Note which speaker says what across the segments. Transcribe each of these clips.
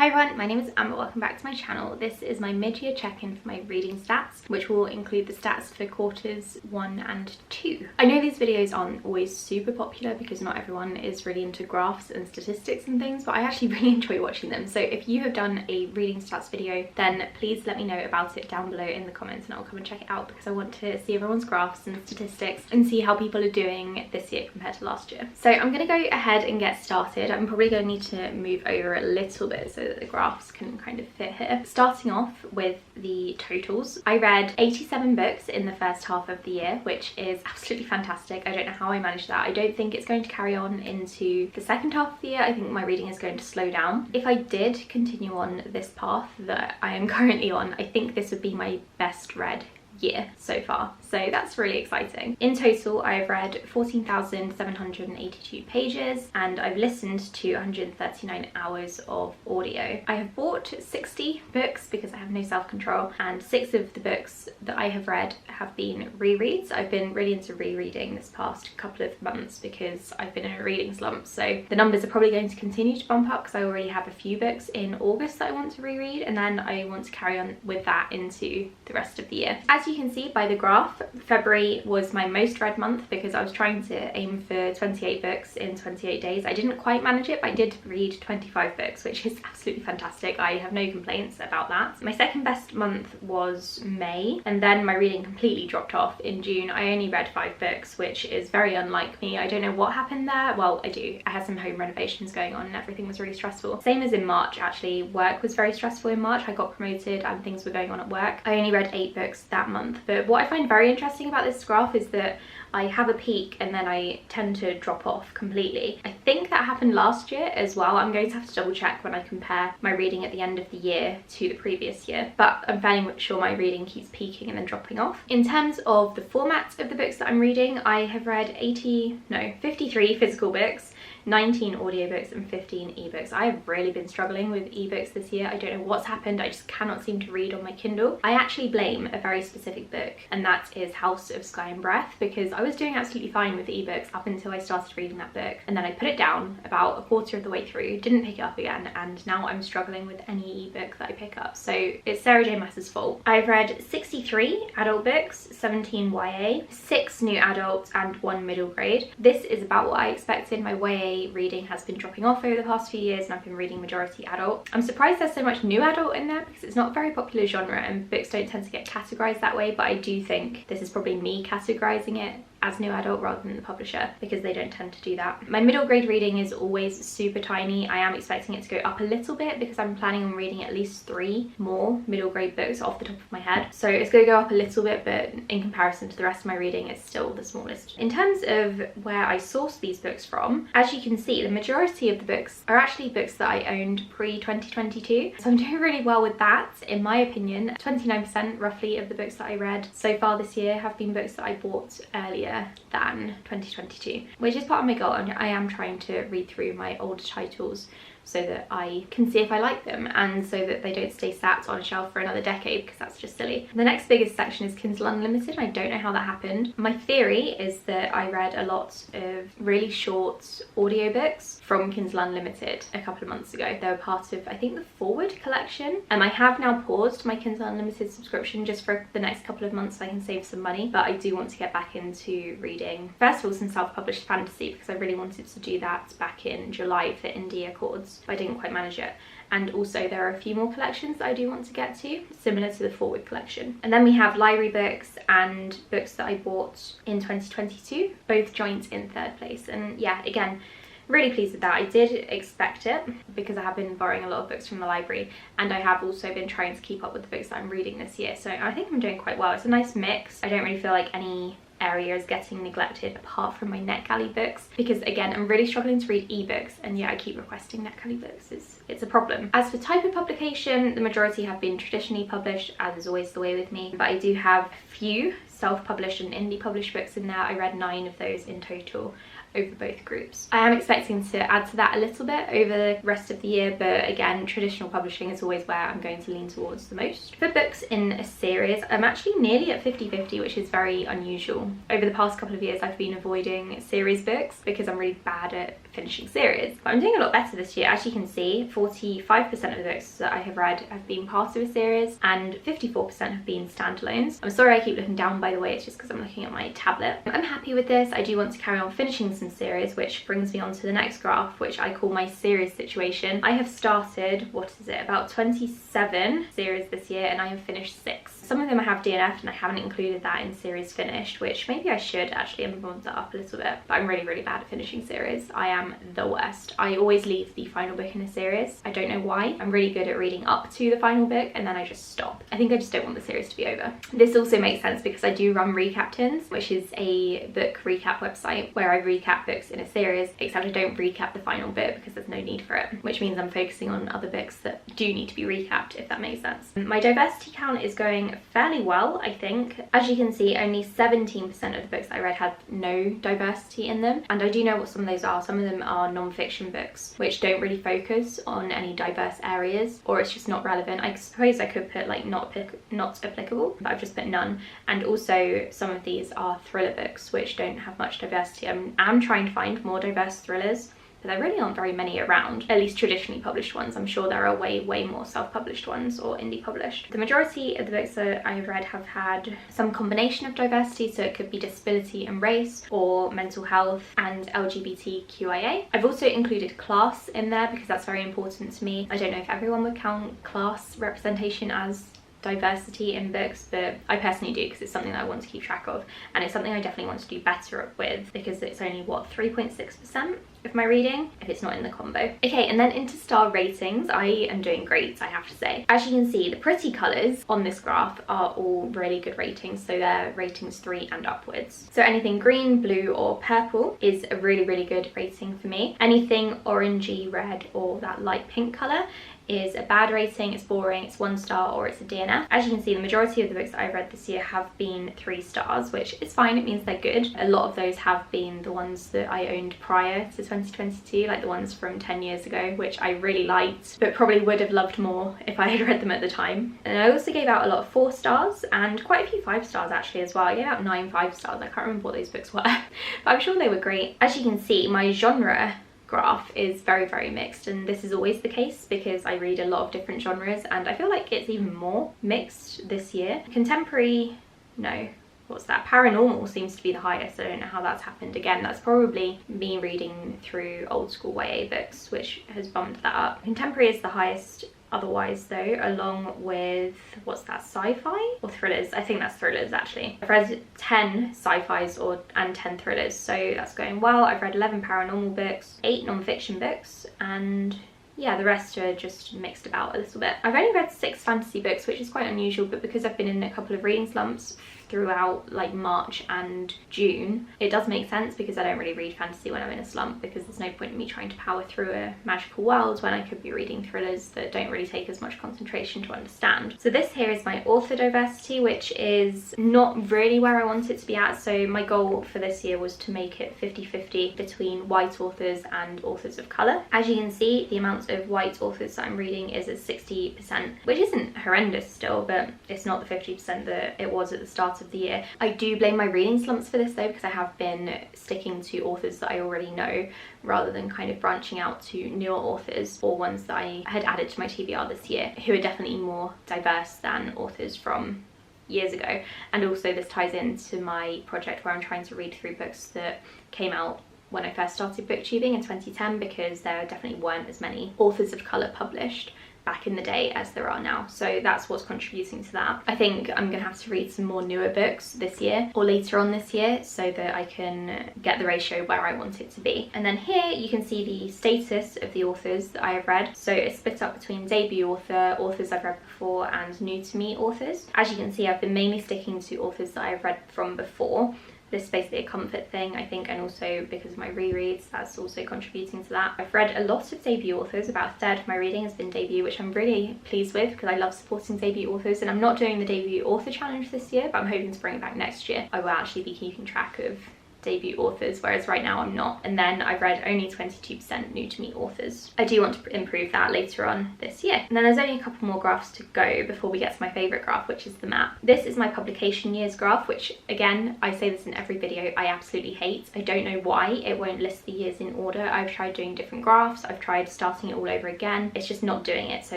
Speaker 1: Hi everyone, my name is Amber, welcome back to my channel. This is my mid-year check-in for my reading stats, which will include the stats for quarters 1 and 2. I know these videos aren't always super popular because not everyone is really into graphs and statistics and things, but I actually really enjoy watching them. So if you have done a reading stats video, then please let me know about it down below in the comments and I'll come and check it out because I want to see everyone's graphs and statistics and see how people are doing this year compared to last year. So I'm going to go ahead and get started. I'm probably going to need to move over a little bit so that the graphs can kind of fit here. Starting off with the totals, I read 87 books in the first half of the year, which is absolutely fantastic. I don't know how I managed that. I don't think it's going to carry on into the second half of the year. I think my reading is going to slow down. If I did continue on this path that I am currently on, I think this would be my best read year so far, so that's really exciting. In total, I've read 14,782 pages and I've listened to 139 hours of audio. I have bought 60 books because I have no self-control, and 6 of the books that I have read have been rereads. I've been really into rereading this past couple of months because I've been in a reading slump, so the numbers are probably going to continue to bump up because I already have a few books in August that I want to reread, and then I want to carry on with that into the rest of the year. As you can see by the graph, February was my most read month because I was trying to aim for 28 books in 28 days. I didn't quite manage it, but I did read 25 books, which is absolutely fantastic. I have no complaints about that. My second best month was May, and then my reading completely dropped off in June. I only read 5 books, which is very unlike me. I don't know what happened there. Well, I do. I had some home renovations going on and everything was really stressful. Same as in March, actually. Work was very stressful in March. I got promoted and things were going on at work. I only read 8 books that month. But what I find very interesting about this graph is that I have a peak and then I tend to drop off completely. I think that happened last year as well. I'm going to have to double check when I compare my reading at the end of the year to the previous year, but I'm fairly sure my reading keeps peaking and then dropping off. In terms of the format of the books that I'm reading, I have read 53 physical books, 19 audiobooks and 15 ebooks. I have really been struggling with ebooks this year. I don't know what's happened. I just cannot seem to read on my Kindle. I actually blame a very specific book, and that is House of Sky and Breath, because I was doing absolutely fine with ebooks up until I started reading that book, and then I put it down about a quarter of the way through, didn't pick it up again, and now I'm struggling with any ebook that I pick up. So it's Sarah J Maas's fault. I've read 63 adult books, 17 YA, 6 new adult and 1 middle grade. This is about what I expected. My YA reading has been dropping off over the past few years and I've been reading majority adult. I'm surprised there's so much new adult in there because it's not a very popular genre and books don't tend to get categorized that way, but I do think this is probably me categorizing it as new adult rather than the publisher because they don't tend to do that. My middle grade reading is always super tiny. I am expecting it to go up a little bit because I'm planning on reading at least 3 more middle grade books off the top of my head. So it's going to go up a little bit, but in comparison to the rest of my reading, it's still the smallest. In terms of where I sourced these books from, as you can see, the majority of the books are actually books that I owned pre-2022. So I'm doing really well with that, in my opinion. 29% roughly of the books that I read so far this year have been books that I bought earlier than 2022, which is part of my goal, and I am trying to read through my older titles so that I can see if I like them and so that they don't stay sat on a shelf for another decade because that's just silly. The next biggest section is Kinzel Unlimited. I don't know how that happened. My theory is that I read a lot of really short audiobooks from Kinzel Unlimited a couple of months ago. They were part of, I think, the Forward collection. I have now paused my Kinzel Unlimited subscription just for the next couple of months so I can save some money, but I do want to get back into reading, first of all, some self-published fantasy because I really wanted to do that back in July for Indie Accords. I didn't quite manage it. And also there are a few more collections that I do want to get to, similar to the Forward collection. And then we have library books and books that I bought in 2022, both joint in 3rd place. And yeah, again, really pleased with that. I did expect it because I have been borrowing a lot of books from the library, and I have also been trying to keep up with the books that I'm reading this year. So I think I'm doing quite well. It's a nice mix. I don't really feel like any area is getting neglected apart from my NetGalley books because, again, I'm really struggling to read ebooks, and yeah, I keep requesting NetGalley books. It's a problem. As for type of publication, the majority have been traditionally published, as is always the way with me, but I do have few self-published and indie published books in there. I read 9 of those in total over both groups. I am expecting to add to that a little bit over the rest of the year, but again, traditional publishing is always where I'm going to lean towards the most. For books in a series, I'm actually nearly at 50-50, which is very unusual. Over the past couple of years, I've been avoiding series books because I'm really bad at finishing series. But I'm doing a lot better this year. As you can see, 45% of the books that I have read have been part of a series and 54% have been standalones. I'm sorry I keep looking down, by the way, it's just because I'm looking at my tablet. I'm happy with this. I do want to carry on finishing some series, which brings me on to the next graph, which I call my series situation. I have started, what is it, about 27 series this year, and I have finished 6. Some of them I have DNF'd and I haven't included that in series finished, which maybe I should actually bump that up a little bit. But I'm really bad at finishing series. I am the worst. I always leave the final book in a series. I don't know why. I'm really good at reading up to the final book and then I just stop. I think I just don't want the series to be over. This also makes sense because I do run Recaptains, which is a book recap website where I recap books in a series, except I don't recap the final bit because there's no need for it, which means I'm focusing on other books that do need to be recapped, if that makes sense. My diversity count is going fairly well, I think. As you can see, only 17% of the books that I read had no diversity in them, and I do know what some of those are. Some of them are non-fiction books which don't really focus on any diverse areas, or it's just not relevant. I suppose I could put like not applicable, but I've just put none. And also some of these are thriller books which don't have much diversity. I'm trying to find more diverse thrillers, but there really aren't very many around, at least traditionally published ones. I'm sure there are way more self-published ones or indie published. The majority of the books that I have read have had some combination of diversity, so it could be disability and race, or mental health and LGBTQIA. I've also included class in there because that's very important to me. I don't know if everyone would count class representation as diversity in books, but I personally do because it's something that I want to keep track of, and it's something I definitely want to do better with because it's only, what, 3.6% of my reading if it's not in the combo. Okay, and then into star ratings. I am doing great, I have to say. As you can see, the pretty colours on this graph are all really good ratings, so they're ratings 3 and upwards. So anything green, blue or purple is a really good rating for me. Anything orangey, red or that light pink colour is a bad rating, it's boring, it's 1 star, or it's a DNF. As you can see, the majority of the books that I've read this year have been 3 stars, which is fine, it means they're good. A lot of those have been the ones that I owned prior to 2022, like the ones from 10 years ago, which I really liked, but probably would have loved more if I had read them at the time. And I also gave out a lot of 4 stars and quite a few 5 stars actually as well. I gave out 9 5 stars, I can't remember what those books were, but I'm sure they were great. As you can see, my genre graph is very mixed, and this is always the case because I read a lot of different genres, and I feel like it's even more mixed this year. Contemporary, no, what's that? Paranormal seems to be the highest. I don't know how that's happened. Again, that's probably me reading through old school YA books, which has bumped that up. Contemporary is the highest otherwise though, along with, what's that, sci-fi or thrillers? I think that's thrillers actually. I've read 10 sci-fis and 10 thrillers, so that's going well. I've read 11 paranormal books, 8 non-fiction books, and yeah, the rest are just mixed about a little bit. I've only read 6 fantasy books, which is quite unusual, but because I've been in a couple of reading slumps throughout like March and June, it does make sense because I don't really read fantasy when I'm in a slump, because there's no point in me trying to power through a magical world when I could be reading thrillers that don't really take as much concentration to understand. So this here is my author diversity, which is not really where I want it to be at. So my goal for this year was to make it 50-50 between white authors and authors of colour. As you can see, the amount of white authors that I'm reading is at 60%, which isn't horrendous still, but it's not the 50% that it was at the start of the year. I do blame my reading slumps for this though, because I have been sticking to authors that I already know rather than kind of branching out to newer authors or ones that I had added to my TBR this year who are definitely more diverse than authors from years ago. And also this ties into my project where I'm trying to read through books that came out when I first started booktubing in 2010, because there definitely weren't as many authors of colour published back in the day as there are now. So that's what's contributing to that. I think I'm gonna have to read some more newer books this year or later on this year so that I can get the ratio where I want it to be. And then here you can see the status of the authors that I have read. So it's split up between debut author, authors I've read before, and new to me authors. As you can see, I've been mainly sticking to authors that I've read from before. This is basically a comfort thing, I think, and also because of my rereads, that's also contributing to that. I've read a lot of debut authors. About a third of my reading has been debut, which I'm really pleased with because I love supporting debut authors. And I'm not doing the debut author challenge this year, but I'm hoping to bring it back next year. I will actually be keeping track of debut authors, whereas right now I'm not. And then I've read only 22% new to me authors. I do want to improve that later on this year. And then there's only a couple more graphs to go before we get to my favourite graph, which is the map. This is my publication years graph, which again, I say this in every video, I absolutely hate. I don't know why it won't list the years in order. I've tried doing different graphs, I've tried starting it all over again. It's just not doing it. So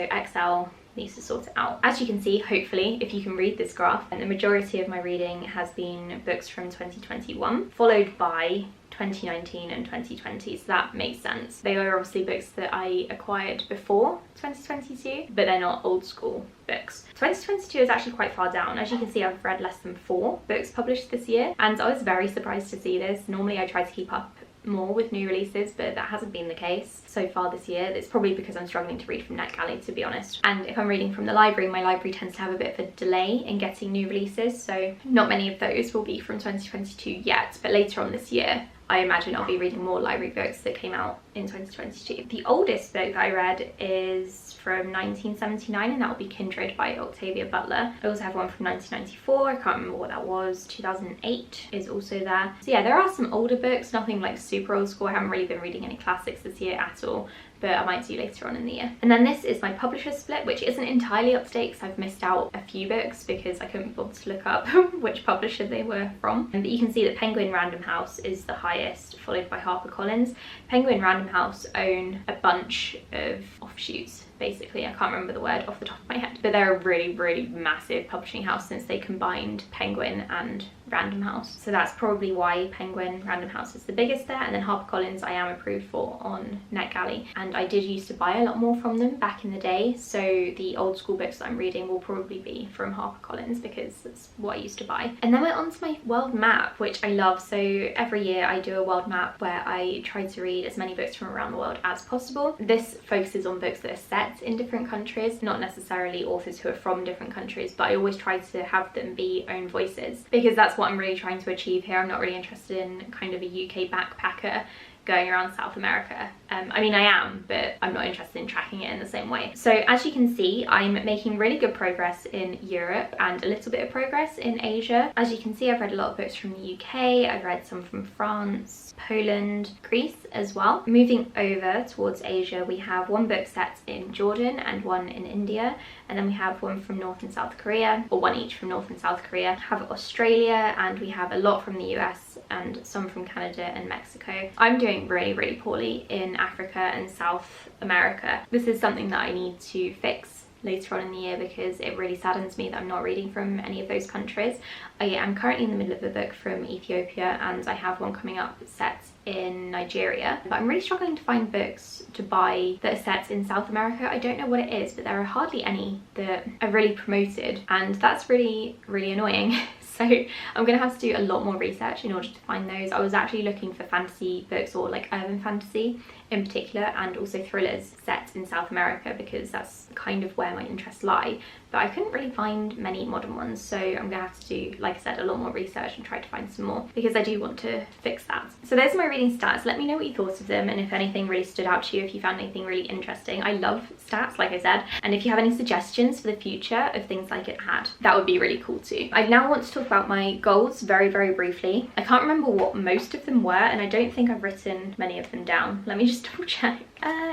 Speaker 1: Excel needs to sort it out. As you can see, hopefully, if you can read this graph, and the majority of my reading has been books from 2021, followed by 2019 and 2020, so that makes sense. They are obviously books that I acquired before 2022, but they're not old school books. 2022 is actually quite far down. As you can see, I've read less than 4 books published this year, and I was very surprised to see this. Normally I try to keep up more with new releases, but that hasn't been the case so far this year. It's probably because I'm struggling to read from NetGalley, to be honest. And if I'm reading from the library, my library tends to have a bit of a delay in getting new releases, so not many of those will be from 2022 yet, but later on this year I imagine I'll be reading more library books that came out in 2022. The oldest book that I read is from 1979, and that will be Kindred by Octavia Butler. I also have one from 1994, I can't remember what that was. 2008 is also there. So yeah, there are some older books, nothing like super old school. I haven't really been reading any classics this year at all, but I might do later on in the year. And then this is my publisher split, which isn't entirely up to date because I've missed out a few books because I couldn't bother to look up which publisher they were from. But you can see that Penguin Random House is the highest, followed by HarperCollins. Penguin Random House own a bunch of offshoots, basically. I can't remember the word off the top of my head, but they're a really massive publishing house since they combined Penguin and Random House. So that's probably why Penguin Random House is the biggest there. And then HarperCollins I am approved for on NetGalley, and I did used to buy a lot more from them back in the day, so the old school books that I'm reading will probably be from HarperCollins because that's what I used to buy. And then we're on to my world map, which I love. So every year I do a world map where I try to read as many books from around the world as possible. This focuses on books that are set in different countries, not necessarily authors who are from different countries, but I always try to have them be own voices because that's what I'm really trying to achieve here. I'm not really interested in kind of a UK backpacker going around South America. I mean, I am, but I'm not interested in tracking it in the same way. So as you can see, I'm making really good progress in Europe and a little bit of progress in Asia. As you can see, I've read a lot of books from the UK, I've read some from France, Poland, Greece as well. Moving over towards Asia, we have one book set in Jordan and one in India, and then we have one from North and South Korea, or one each from North and South Korea. We have Australia, and we have a lot from the US and some from Canada and Mexico. I'm doing really poorly in Africa and South America. This is something that I need to fix later on in the year because it really saddens me that I'm not reading from any of those countries. I am currently in the middle of a book from Ethiopia, and I have one coming up set in Nigeria, but I'm really struggling to find books to buy that are set in South America. I don't know what it is, but there are hardly any that are really promoted, and that's really annoying. So I'm gonna have to do a lot more research in order to find those. I was actually looking for fantasy books, or like urban fantasy in particular, and also thrillers set in South America because that's kind of where my interests lie, but I couldn't really find many modern ones. So I'm gonna have to do, like I said, a lot more research and try to find some more because I do want to fix that. So those are my reading stats. Let me know what you thought of them and if anything really stood out to you, if you found anything really interesting. I love stats, like I said, and if you have any suggestions for the future of things I could add, that would be really cool too. I now want to talk about my goals very briefly. I can't remember what most of them were, and I don't think I've written many of them down. Let me just double check.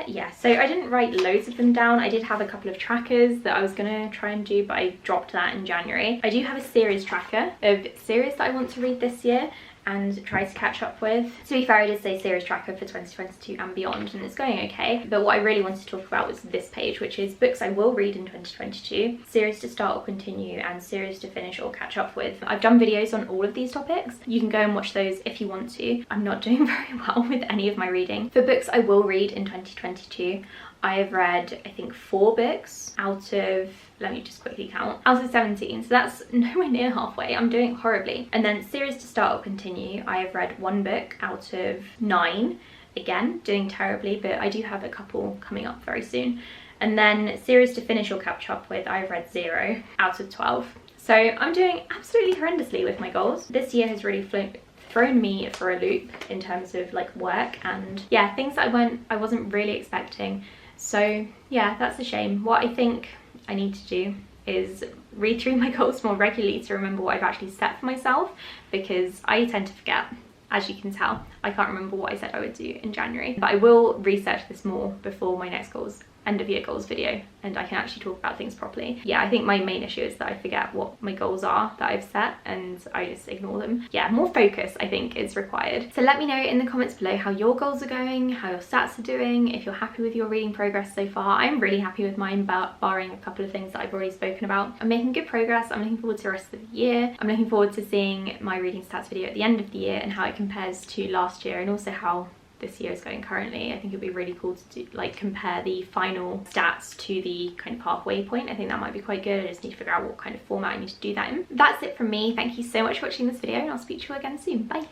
Speaker 1: Yeah, so I didn't write loads of them down. I did have a couple of trackers that I was gonna try and do, but I dropped that in January. I do have a series tracker of series that I want to read this year and try to catch up with. To be fair, I did say series tracker for 2022 and beyond, and it's going okay. But what I really wanted to talk about was this page, which is books I will read in 2022, series to start or continue, and series to finish or catch up with. I've done videos on all of these topics. You can go and watch those if you want to. I'm not doing very well with any of my reading. For books I will read in 2022, I have read, I think, 4 books out of, let me just quickly count, out of 17, so that's nowhere near halfway. I'm doing horribly. And then series to start or continue, I have read 1 book out of 9, again, doing terribly, but I do have a couple coming up very soon. And then series to finish or catch up with, I've read 0 out of 12. So I'm doing absolutely horrendously with my goals. This year has really thrown me for a loop in terms of like work and yeah, things that I wasn't really expecting. So yeah, that's a shame. What I think I need to do is read through my goals more regularly to remember what I've actually set for myself, because I tend to forget as you can tell, I can't remember what I said I would do in January, but I will research this more before my next end of year goals video, and I can actually talk about things properly. Yeah, I think my main issue is that I forget what my goals are that I've set and I just ignore them. Yeah, more focus I think is required. So let me know in the comments below how your goals are going, how your stats are doing, if you're happy with your reading progress so far. I'm really happy with mine, barring a couple of things that I've already spoken about. I'm making good progress. I'm looking forward to the rest of the year. I'm looking forward to seeing my reading stats video at the end of the year and how it compares to last year, and also how this year is going currently. I think it'd be really cool to do, like, compare the final stats to the kind of halfway point. I think that might be quite good. I just need to figure out what kind of format I need to do that in. That's it from me. Thank you so much for watching this video, and I'll speak to you again soon. Bye.